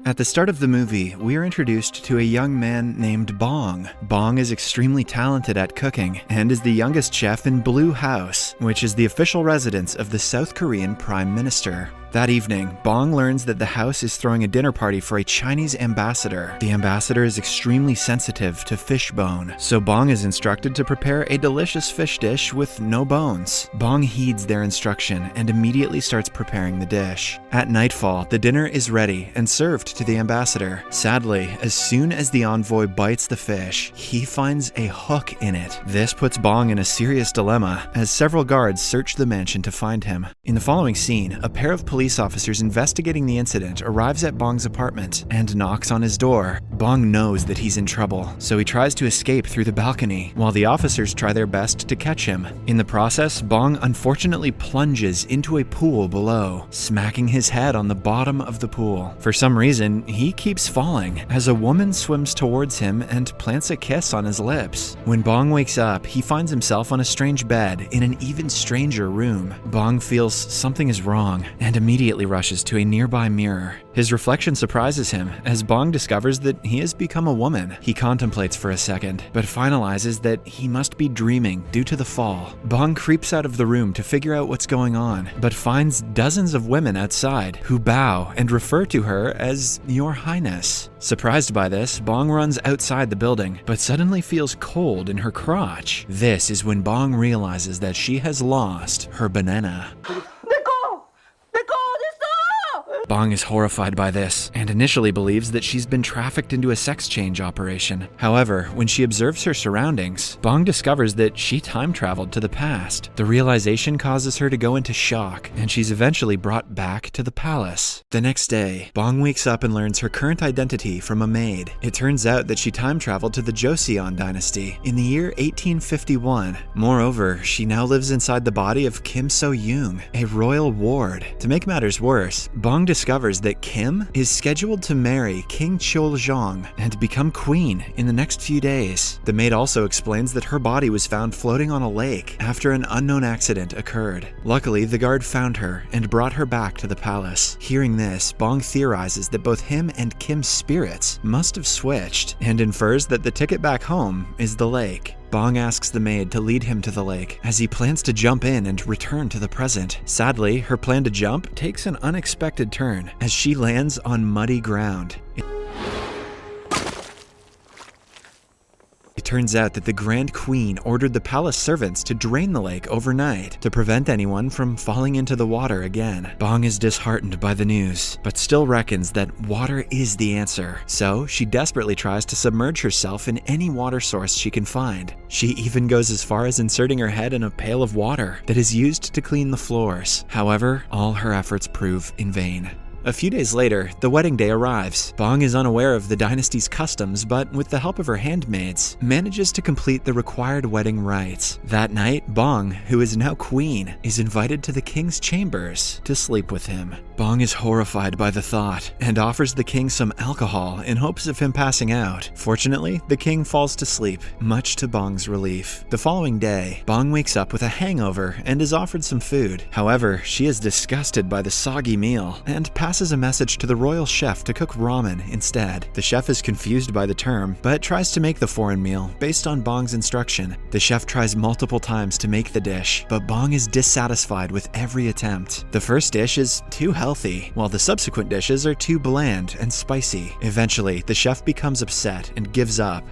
At the start of the movie, we are introduced to a young man named Bong. Bong is extremely talented at cooking and is the youngest chef in Blue House, which is the official residence of the South Korean Prime Minister. That evening, Bong learns that the house is throwing a dinner party for a Chinese ambassador. The ambassador is extremely sensitive to fish bone, so Bong is instructed to prepare a delicious fish dish with no bones. Bong heeds their instruction and immediately starts preparing the dish. At nightfall, the dinner is ready and served to the ambassador. Sadly, as soon as the envoy bites the fish, he finds a hook in it. This puts Bong in a serious dilemma, as several guards search the mansion to find him. In the following scene, a pair of police officers investigating the incident arrives at Bong's apartment and knocks on his door. Bong knows that he's in trouble, so he tries to escape through the balcony, while the officers try their best to catch him. In the process, Bong unfortunately plunges into a pool below, smacking his head on the bottom of the pool. For some reason, he keeps falling, as a woman swims towards him and plants a kiss on his lips. When Bong wakes up, he finds himself on a strange bed in an even stranger room. Bong feels something is wrong and immediately rushes to a nearby mirror. His reflection surprises him as Bong discovers that he has become a woman. He contemplates for a second, but finalizes that he must be dreaming due to the fall. Bong creeps out of the room to figure out what's going on, but finds dozens of women outside who bow and refer to her as Your Highness. Surprised by this, Bong runs outside the building, but suddenly feels cold in her crotch. This is when Bong realizes that she has lost her banana. Bong is horrified by this and initially believes that she's been trafficked into a sex change operation. However, when she observes her surroundings, Bong discovers that she time traveled to the past. The realization causes her to go into shock, and she's eventually brought back to the palace. The next day, Bong wakes up and learns her current identity from a maid. It turns out that she time traveled to the Joseon dynasty in the year 1851. Moreover, she now lives inside the body of Kim So-young, a royal ward. To make matters worse, Bong discovers that Kim is scheduled to marry King Cheoljong and become queen in the next few days. The maid also explains that her body was found floating on a lake after an unknown accident occurred. Luckily, the guard found her and brought her back to the palace. Hearing this, Bong theorizes that both him and Kim's spirits must have switched and infers that the ticket back home is the lake. Bong asks the maid to lead him to the lake, as he plans to jump in and return to the present. Sadly, her plan to jump takes an unexpected turn, as she lands on muddy ground. It turns out that the Grand Queen ordered the palace servants to drain the lake overnight to prevent anyone from falling into the water again. Bong is disheartened by the news, but still reckons that water is the answer. So she desperately tries to submerge herself in any water source she can find. She even goes as far as inserting her head in a pail of water that is used to clean the floors. However, all her efforts prove in vain. A few days later, the wedding day arrives. Bong is unaware of the dynasty's customs, but with the help of her handmaids, manages to complete the required wedding rites. That night, Bong, who is now queen, is invited to the king's chambers to sleep with him. Bong is horrified by the thought and offers the king some alcohol in hopes of him passing out. Fortunately, the king falls to sleep, much to Bong's relief. The following day, Bong wakes up with a hangover and is offered some food. However, she is disgusted by the soggy meal and passes a message to the royal chef to cook ramen instead. The chef is confused by the term, but tries to make the foreign meal based on Bong's instruction. The chef tries multiple times to make the dish, but Bong is dissatisfied with every attempt. The first dish is too healthy, while the subsequent dishes are too bland and spicy. Eventually, the chef becomes upset and gives up.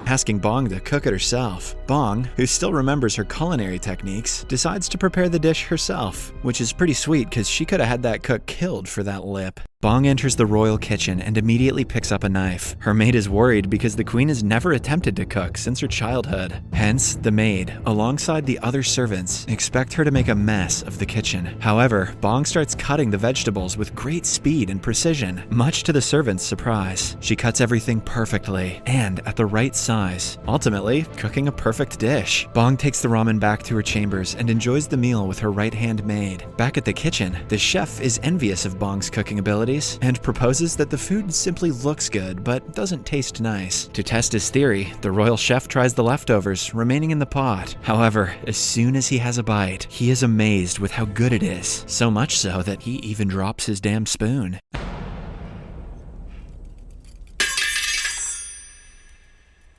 Asking Bong to cook it herself. Bong, who still remembers her culinary techniques, decides to prepare the dish herself, which is pretty sweet because she could have had that cook killed for that lip. Bong enters the royal kitchen and immediately picks up a knife. Her maid is worried because the queen has never attempted to cook since her childhood. Hence, the maid, alongside the other servants, expect her to make a mess of the kitchen. However, Bong starts cutting the vegetables with great speed and precision, much to the servants' surprise. She cuts everything perfectly and at the right size, ultimately cooking a perfect dish. Bong takes the ramen back to her chambers and enjoys the meal with her right-hand maid. Back at the kitchen, the chef is envious of Bong's cooking ability qualities and proposes that the food simply looks good but doesn't taste nice. To test his theory, the royal chef tries the leftovers remaining in the pot. However, as soon as he has a bite, he is amazed with how good it is, so much so that he even drops his damn spoon.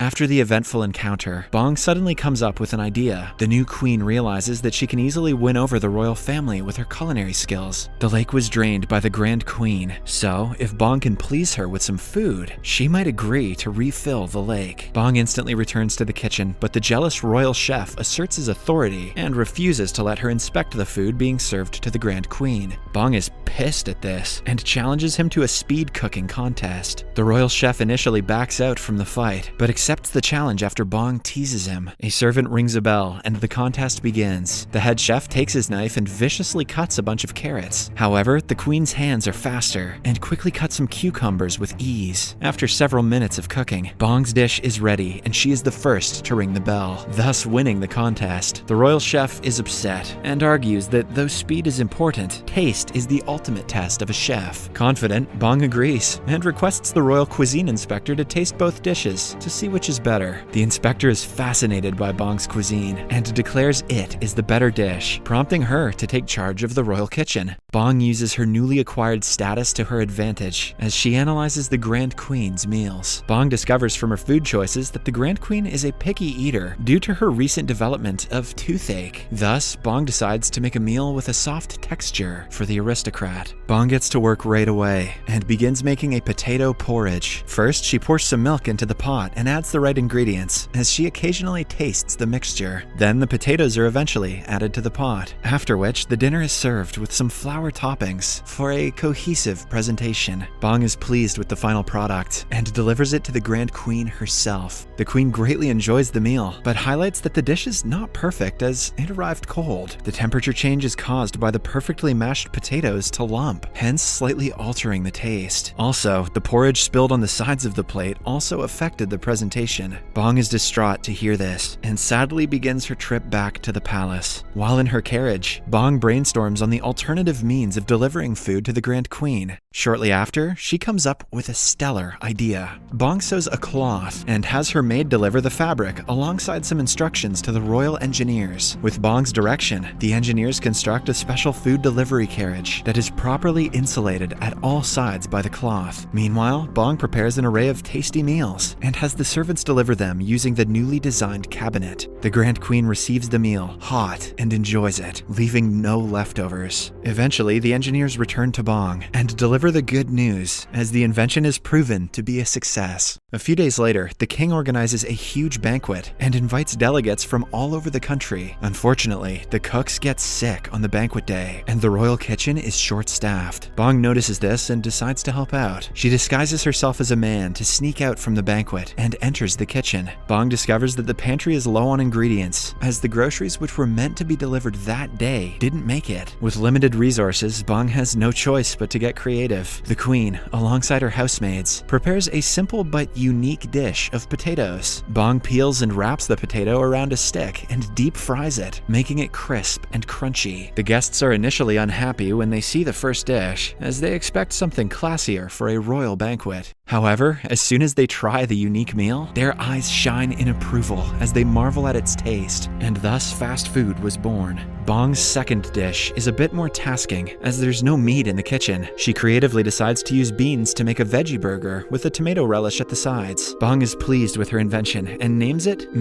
After the eventful encounter, Bong suddenly comes up with an idea. The new queen realizes that she can easily win over the royal family with her culinary skills. The lake was drained by the Grand Queen, so if Bong can please her with some food, she might agree to refill the lake. Bong instantly returns to the kitchen, but the jealous royal chef asserts his authority and refuses to let her inspect the food being served to the Grand Queen. Bong is pissed at this and challenges him to a speed cooking contest. The royal chef initially backs out from the fight, but accepts the challenge after Bong teases him. A servant rings a bell and the contest begins. The head chef takes his knife and viciously cuts a bunch of carrots. However, the queen's hands are faster and quickly cut some cucumbers with ease. After several minutes of cooking, Bong's dish is ready and she is the first to ring the bell, thus winning the contest. The royal chef is upset and argues that though speed is important, taste is the ultimate test of a chef. Confident, Bong agrees and requests the royal cuisine inspector to taste both dishes to see which is better. The inspector is fascinated by Bong's cuisine and declares it is the better dish, prompting her to take charge of the royal kitchen. Bong uses her newly acquired status to her advantage as she analyzes the Grand Queen's meals. Bong discovers from her food choices that the Grand Queen is a picky eater due to her recent development of toothache. Thus, Bong decides to make a meal with a soft texture for the aristocrat. Bong gets to work right away and begins making a potato porridge. First, she pours some milk into the pot and adds the right ingredients as she occasionally tastes the mixture. Then the potatoes are eventually added to the pot, after which the dinner is served with some flour toppings for a cohesive presentation. Bong is pleased with the final product and delivers it to the Grand Queen herself. The queen greatly enjoys the meal, but highlights that the dish is not perfect as it arrived cold. The temperature change is caused by the perfectly mashed potatoes to lump, hence slightly altering the taste. Also, the porridge spilled on the sides of the plate also affected the presentation. Bong is distraught to hear this and sadly begins her trip back to the palace. While in her carriage, Bong brainstorms on the alternative means of delivering food to the Grand Queen. Shortly after, she comes up with a stellar idea. Bong sews a cloth and has her maid deliver the fabric alongside some instructions to the royal engineers. With Bong's direction, the engineers construct a special food delivery carriage that is properly insulated at all sides by the cloth. Meanwhile, Bong prepares an array of tasty meals and has the servants deliver them using the newly designed cabinet. The Grand Queen receives the meal hot and enjoys it, leaving no leftovers. Eventually, the engineers return to Bong and deliver the good news as the invention is proven to be a success. A few days later, the king organizes a huge banquet and invites delegates from all over the country. Unfortunately, the cooks get sick on the banquet day and the royal kitchen is short-staffed. Bong notices this and decides to help out. She disguises herself as a man to sneak out from the banquet and enters the kitchen. Bong discovers that the pantry is low on ingredients as the groceries which were meant to be delivered that day didn't make it. With limited resources, Bong has no choice but to get creative. The queen, alongside her housemaids, prepares a simple but unique dish of potatoes. Bong peels and wraps the potato around a stick and deep fries it, making it crisp and crunchy. The guests are initially unhappy when they see the first dish, as they expect something classier for a royal banquet. However, as soon as they try the unique meal, their eyes shine in approval as they marvel at its taste, and thus fast food was born. Bong's second dish is a bit more tasking, as there's no meat in the kitchen. She creatively decides to use beans to make a veggie burger with a tomato relish at the sides. Bong is pleased with her invention and names it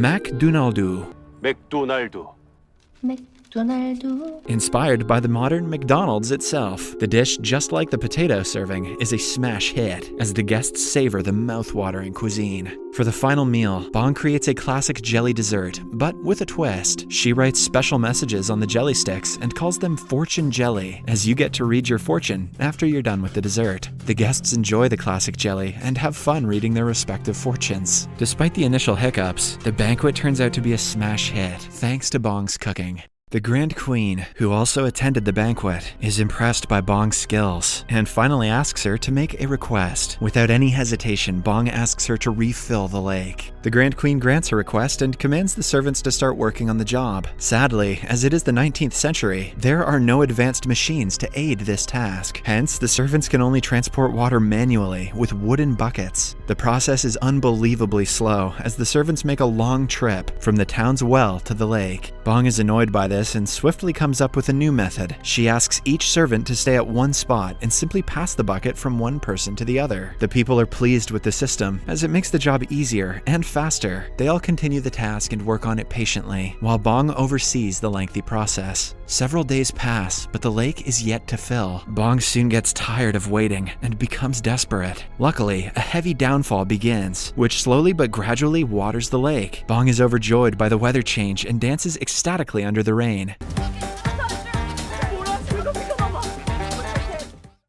McDonald's. Inspired by the modern McDonald's itself, the dish, just like the potato serving, is a smash hit as the guests savor the mouth-watering cuisine. For the final meal, Bong creates a classic jelly dessert, but with a twist. She writes special messages on the jelly sticks and calls them fortune jelly, as you get to read your fortune after you're done with the dessert. The guests enjoy the classic jelly and have fun reading their respective fortunes. Despite the initial hiccups, the banquet turns out to be a smash hit, thanks to Bong's cooking. The Grand Queen, who also attended the banquet, is impressed by Bong's skills and finally asks her to make a request. Without any hesitation, Bong asks her to refill the lake. The Grand Queen grants her request and commands the servants to start working on the job. Sadly, as it is the 19th century, there are no advanced machines to aid this task. Hence, the servants can only transport water manually with wooden buckets. The process is unbelievably slow, as the servants make a long trip from the town's well to the lake. Bong is annoyed by this and swiftly comes up with a new method. She asks each servant to stay at one spot and simply pass the bucket from one person to the other. The people are pleased with the system, as it makes the job easier and faster. They all continue the task and work on it patiently, while Bong oversees the lengthy process. Several days pass, but the lake is yet to fill. Bong soon gets tired of waiting and becomes desperate. Luckily, a heavy downfall begins, which slowly but gradually waters the lake. Bong is overjoyed by the weather change and dances ecstatically under the rain.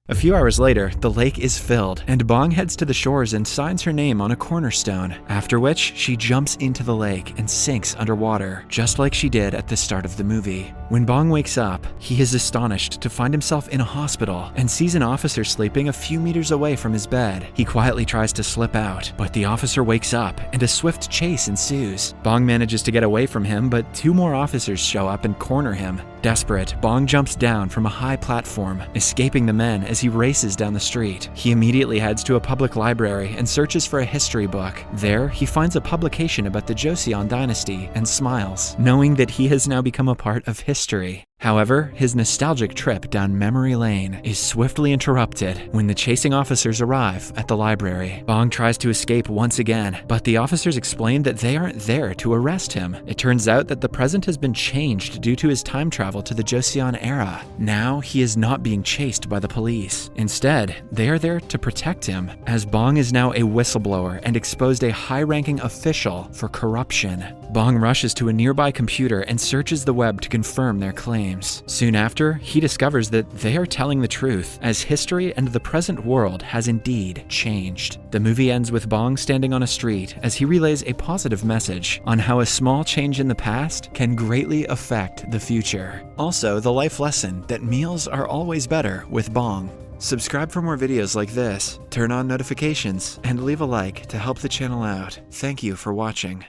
A few hours later, the lake is filled, and Bong heads to the shores and signs her name on a cornerstone, after which she jumps into the lake and sinks underwater, just like she did at the start of the movie. When Bong wakes up, he is astonished to find himself in a hospital and sees an officer sleeping a few meters away from his bed. He quietly tries to slip out, but the officer wakes up and a swift chase ensues. Bong manages to get away from him, but two more officers show up and corner him. Desperate, Bong jumps down from a high platform, escaping the men as he races down the street. He immediately heads to a public library and searches for a history book. There, he finds a publication about the Joseon dynasty and smiles, knowing that he has now become a part of history. However, his nostalgic trip down memory lane is swiftly interrupted when the chasing officers arrive at the library. Bong tries to escape once again, but the officers explain that they aren't there to arrest him. It turns out that the present has been changed due to his time travel to the Joseon era. Now, he is not being chased by the police. Instead, they are there to protect him, as Bong is now a whistleblower and exposed a high-ranking official for corruption. Bong rushes to a nearby computer and searches the web to confirm their claims. Soon after, he discovers that they are telling the truth, as history and the present world has indeed changed. The movie ends with Bong standing on a street as he relays a positive message on how a small change in the past can greatly affect the future. Also, the life lesson that meals are always better with Bong. Subscribe for more videos like this, turn on notifications, and leave a like to help the channel out. Thank you for watching.